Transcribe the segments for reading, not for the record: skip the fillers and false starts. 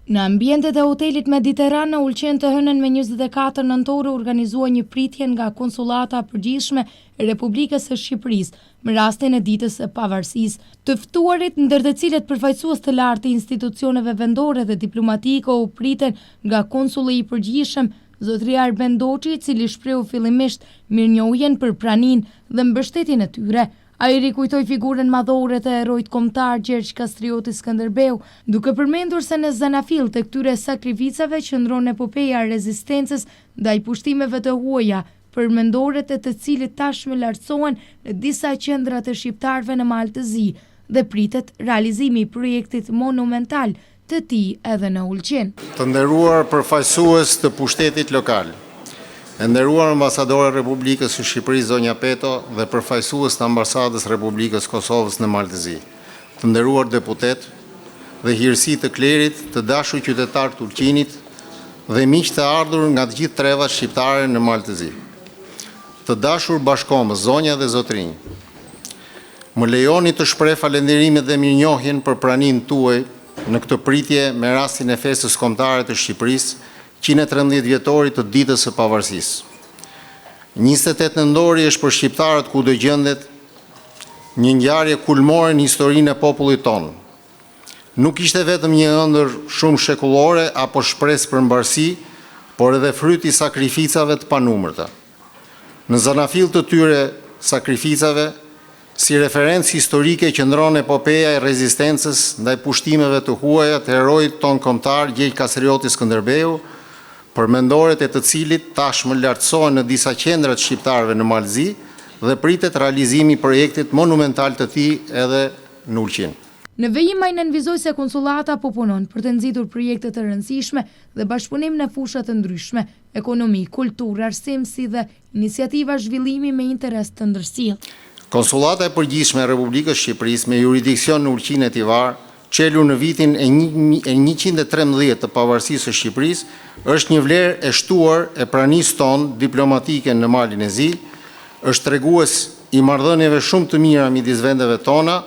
Në ambientet e hotelit Mediteran në Ulqen të hënën me 24 nëntore organizua një pritje nga konsulata përgjithshme e Republikës së Shqipërisë me rastin e ditës së pavarësisë. Të ftuarit ndër të cilët përfaqësues të lartë të institucioneve vendore dhe diplomatike u priten nga konsulli i përgjithshëm Zotria Arben Doçi, i cili shprehu fillimisht mirënjohjen për praninë dhe mbështetjen e tyre. Ai rikujtoi figurën madhore të herojt kombëtar Gjergj Kastrioti Skënderbeu, duke përmendur se në zanafill të këtyre sakrificave qëndron epopeja e rezistencës ndaj pushtimeve të huaja, përmendoret e të cilit tashmë lartësohen në disa qendra të shqiptarëve në Malë të Zi dhe pritet realizimi i projektit monumental të tij edhe në Ulqen. Të nderuar përfaqësues të pushtetit lokal, e nderuar ambasadore Republikës së Shqipërisë zonja Peto dhe përfaqësues të ambasadës Republikës Kosovës në Malë të Zi, të nderuar deputet dhe hirësi të klerit, të dashur qytetar të Ulqinit dhe miq të ardhur nga të gjithë trevat shqiptare në Malë të Zi, të dashur bashkombës, zonja dhe zotrinj, më lejoni të shpreh falënderimet dhe mirënjohjen për praninë tuaj në këtë pritje me rastin e festës kombëtare të Shqipërisë 113 vjetorit të ditës së pavarësisë. 28 nëntori është për shqiptarët kudo gjendet një ngjarje kulmore në historinë e popullit tonë. Nuk ishte vetëm një ëndër shumë shekullore apo shpresë për mbarësi, por edhe fryti i sakrificave të panumërta. Në zanafill të tyre sakrificave, si referencë historike qëndron epopeja e rezistencës ndaj pushtimeve të huaja të herojit ton kombëtar Gjergj Kastrioti Skënderbeu, përmendoret e të cilit tashmë lartësohen në disa qendra të shqiptarëve në Malë të Zi dhe pritet realizimi i projektit monumental të tij edhe në Ulqen. Në vijim ai nënvizoi se konsullata po punon për të nxitur projekte të rëndësishme dhe bashkëpunim në fusha të ndryshme, ekonomi, kulturë, arsim si dhe iniciativa zhvillimi me interes të ndërsjellë. Konsullata e përgjithshme e Republikës Shqipërisë me jurisdiksion në Ulqin e Tivar, qelur në vitin e 113 të pavarësisë së Shqipërisë, është një vlerë e shtuar e pranisë tonë diplomatike në Malin e Zi, është tregues i marrëdhënieve shumë të mira midis vendeve tona,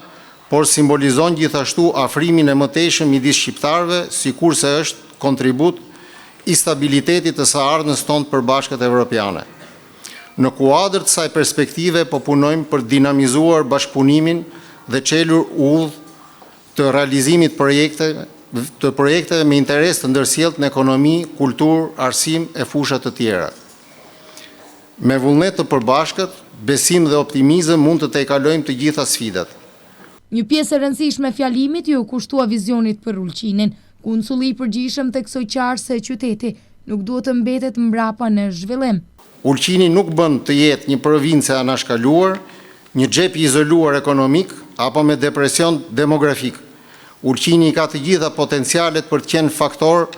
por simbolizon gjithashtu afrimin e mëtejshëm midis shqiptarëve, sikurse është kontribut i stabilitetit të së ardhmës tonë të përbashkët evropiane. Në kuadër të saj perspektive po punojmë për dinamizuar bashkëpunimin dhe çelur udhë të realizimit të projekteve me interes të ndërsjellët në ekonomi, kulturë, arsim e fusha të tjera. Me vullnet të përbashkët, besim dhe optimizëm mund të tejkalojmë të gjitha sfidat. Një pjesë e rëndësishme e fjalimit ju kushtua vizionit për Ulqinin. Konsulli i përgjithshëm theksoi qartë se qyteti nuk duhet të mbetet mbrapa në zhvillim. Ulqini nuk bën të jetë një provincë e anashkaluar, një xhep i izoluar ekonomik apo me depresion demografik. Ulqini ka të gjitha potencialet për të qenë faktor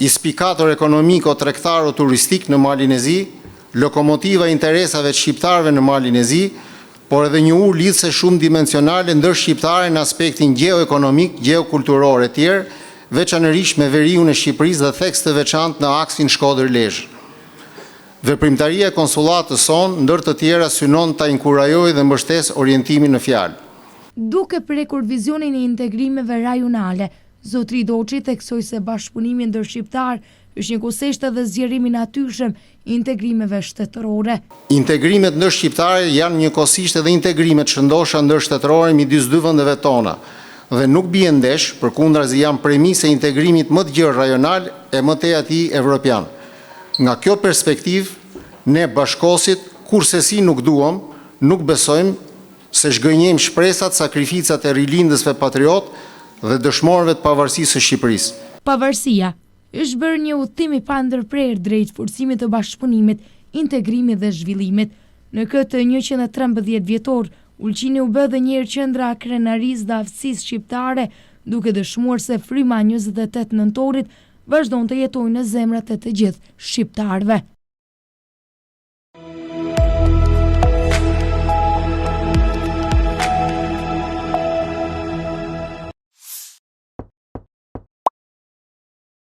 i spikator ekonomik o tregtar o turistik në Malin e Zi, lokomotiva e interesave të shqiptarëve në Malin e Zi, por edhe një urë lidhëse shumë dimensionale ndër shqiptare në aspektin gjeoekonomik, gjeokulturor e tjerë, veçanërisht me veriun e Shqipërisë dhe theks të veçantë në aksin Shkodër-Lezhë. Veprimtaria e konsullatës sonë, ndër të tjera, synon ta inkurajojë dhe mbështes orientimin në fjalë. Duke prekur vizionin e integrimeve rajonale, Zotri Doçi theksoi se bashkëpunimi ndër shqiptar është një kusht edhe zgjerimi natyrshëm i integrimeve shtetërore. Integrimet ndër shqiptare janë njëkohësisht edhe integrimet shëndosha ndër shtetërore midis dy vendeve tona dhe nuk bie ndesh, përkundrazi janë premisë e integrimit më të gjerë rajonal e më tej atij evropian. Nga kjo perspektivë, ne bashkosit kurse si nuk duam, nuk besojmë se shgënjejmë shpresat, sakrificat e rilindësve patriot dhe dëshmorëve të pavarësisë së Shqipërisë. Pavarësia është bërë një udhëtim i pandërprer drejt forcimit të bashkëpunimit, integrimit dhe zhvillimit. Në këtë 113 vjetor, Ulqini u bë dhe njëherë qendra e krenarisë dhe aftësisë shqiptare, duke dëshmuar se fryma 28 nëntorit vazhdon të jetojë në zemrat e të gjithë shqiptarëve.